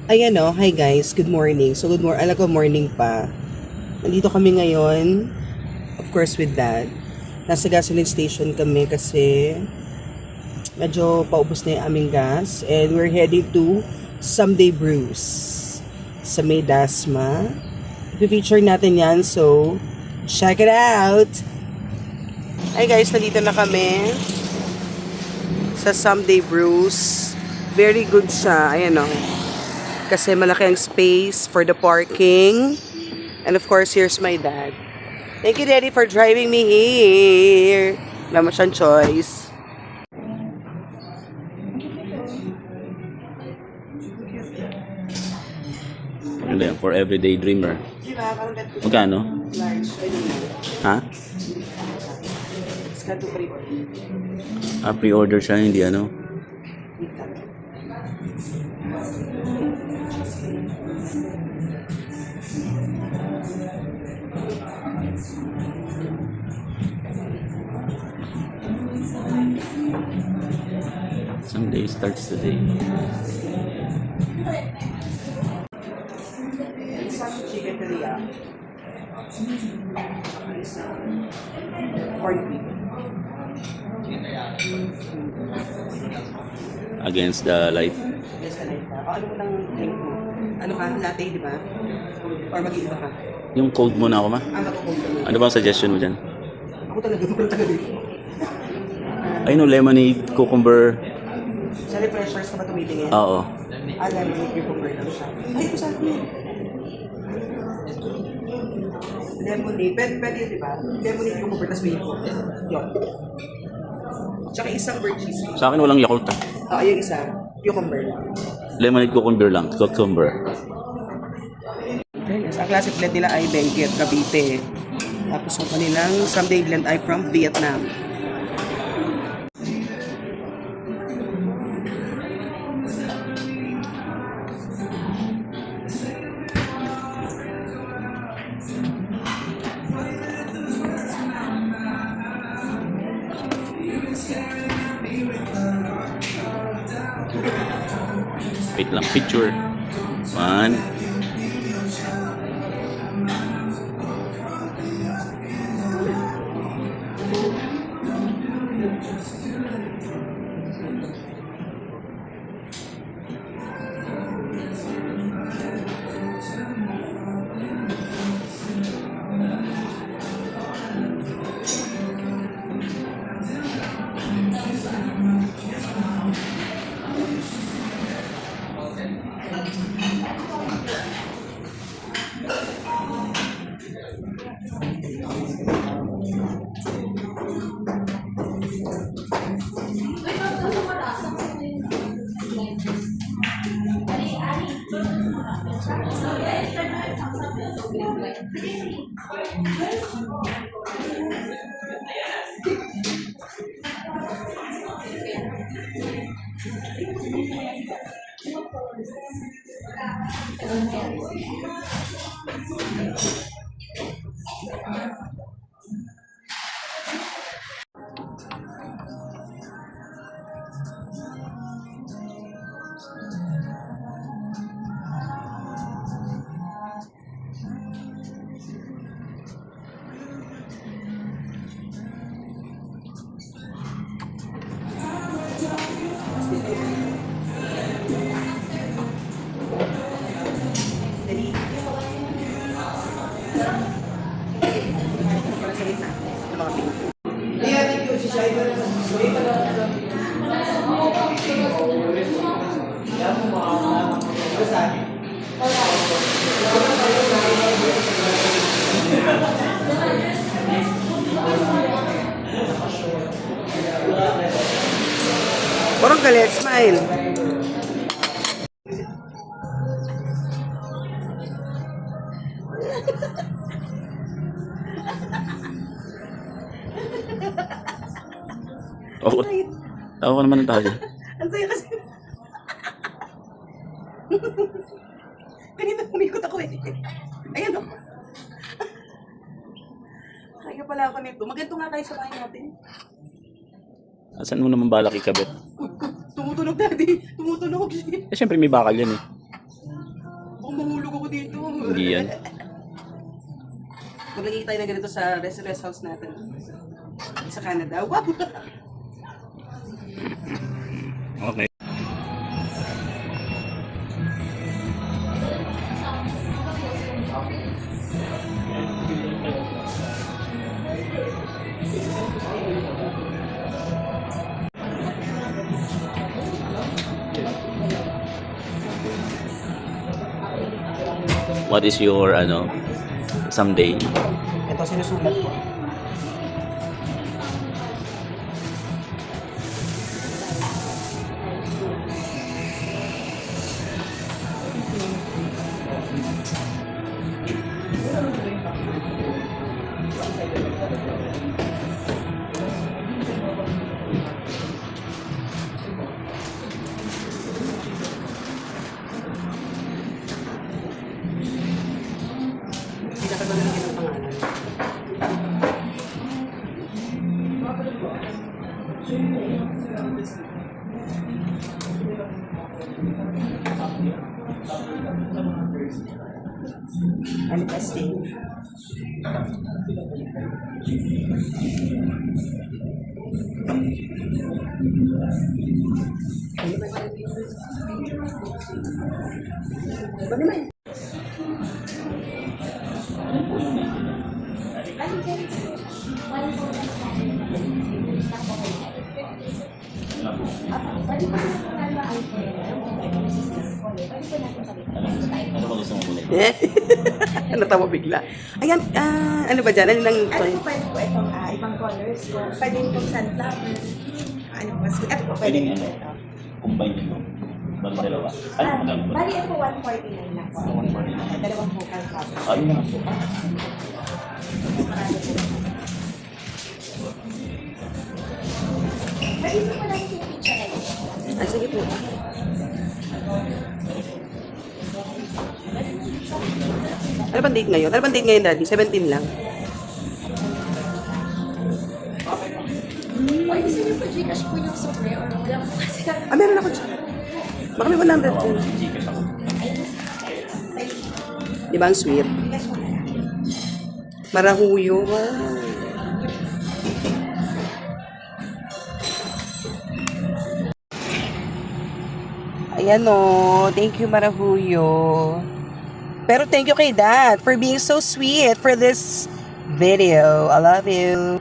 Ayan o, hi guys, good morning. So good morning, alaga morning pa. Nandito kami ngayon, of course with dad. Nasa gasoline station kami kasi medyo paubos na yung aming gas. And we're heading to Someday Brews sa May Dasma. I-feature natin yan, so check it out! Hi guys, nandito na kami sa Someday Brews. Very good siya, ayan o. Kasi malaki ang space for the parking. And of course, here's my dad. Thank you, Daddy, for driving me here. Wala mo siyang choice. Ano yan? For everyday dreamer. Diba? Parang ganito. Magkano? Large. I don't know. Ha? It's got to pre-order. Pre-order siya, hindi ano? Sunday starts today. Isang chicken teriyaki. Corned beef. Against the light. Yes, alay ka. Ano mo nang drink mo? Ano ka? Latte, di ba? Or mag-iba ka? Yung cold muna ako, ma. Ako ko. Ano ba ang suggestion mo dyan? Ako talaga, hindi ko taga dito. Ay no, lemonade, cucumber. Sa refreshers ka ba tumitingin? Oo. Lemonade, cucumber lang siya. Ay, ito saan ko yun? Lemonade. Pwede yun, di ba? Lemonade, cucumber, tas may ito. Yun. Tsaka isang bird cheese. Sa akin walang Yakult. Yung isa. Cucumber lang. Lemonade, cucumber lang. Cucumber. Fairness, ang classic blend nila ay Benguet, Cavite. Tapos ang kanilang Someday blend ay from Vietnam. Wait lang, picture. One. Parang galit, smile. Ako. Tawa ko naman ng tayo. Ang saya kasi. Kanina umikot ako eh. Ayan o. Kaya pala ako nito. Maganto nga tayo sa bahay natin. Saan mo naman balak ikabit? Tumutunog, daddy. Tumutunog siya. Eh, syempre may bakal yan eh. Hindi yan. Maglagay tayo na ganito sa rest house natin. Sa Canada. Wow! Okay. What is your someday? Ito, sinusulat ko. Pinakagulo ng pangalan. Ano testing? Ba naman? Ano ba gusto mo muli? Natawa bigla. Ayan, ano ba dyan? Ano lang ito? Ano po pwede po itong ibang colors ko? Pwede itong sunflower. Ano po? Ito po pwede Pwedeng po ano? ito. Combine nyo. Bali dalawa. Ano magkano ba? Bali ito 149 lang po. 149. Dalawang vocal cover. Ayun na nga po. Pwede po pala yung picture na ito. Sige po. Ano bang date ngayon? Ano bang date ngayon, Daddy? 17 lang. O, gusto niyo po Gcash po yung sobre or wala po kasi Meron ako dyan. Baka may 100 dyan. Gcash ako. Di ba ang sweet? Gcash po na lang. Marahuyo. Wow. Ayan o. Thank you, Marahuyo. Pero thank you kay Dad for being so sweet for this video. I love you.